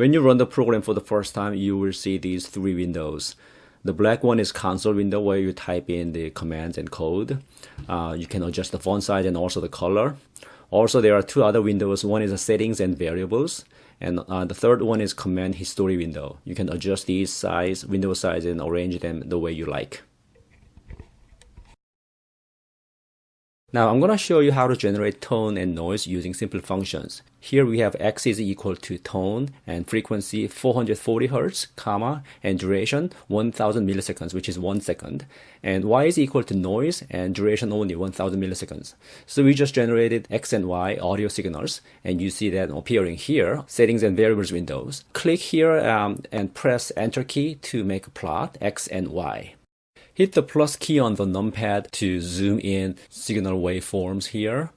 When you run the program for the first time, you will see these three windows. The black one is console window where you type in the commands and code. You can adjust the font size and also the color. Also, there are two other windows. One is the settings and variables. And the third one is command history window. You can adjust these window size and arrange them the way you like. Now I'm going to show you how to generate tone and noise using simple functions. Here we have x is equal to tone and frequency 440 Hz, comma, and duration 1000 milliseconds, which is 1 second. And y is equal to noise and duration only 1000 milliseconds. So we just generated x and y audio signals, and you see that appearing here, settings and variables windows. Click here and press enter key to make a plot, x and y. Hit the plus key on the numpad to zoom in signal waveforms here.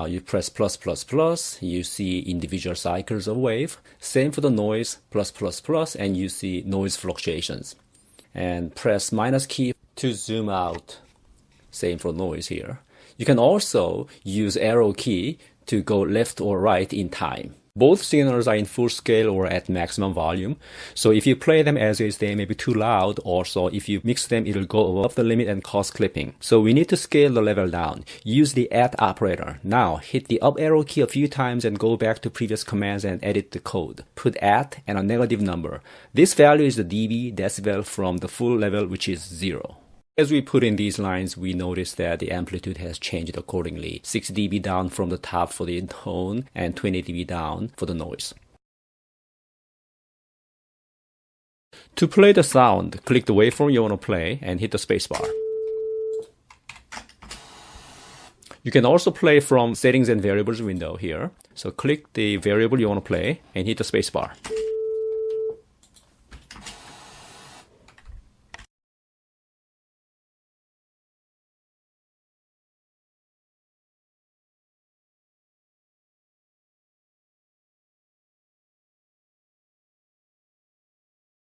You press plus plus plus, you see individual cycles of wave. Same for the noise, plus plus plus, and you see noise fluctuations. And press minus key to zoom out. Same for noise here. You can also use arrow key to go left or right in time. Both signals are in full scale or at maximum volume. So if you play them as is, they may be too loud. Also, if you mix them, it'll go above the limit and cause clipping. So we need to scale the level down. Use the at operator. Now hit the up arrow key a few times and go back to previous commands and edit the code. Put at and a negative number. This value is the dB, decibel from the full level, which is 0. As we put in these lines, we notice that the amplitude has changed accordingly. 6 dB down from the top for the tone and 20 dB down for the noise. To play the sound, click the waveform you want to play and hit the spacebar. You can also play from settings and variables window here. So click the variable you want to play and hit the spacebar.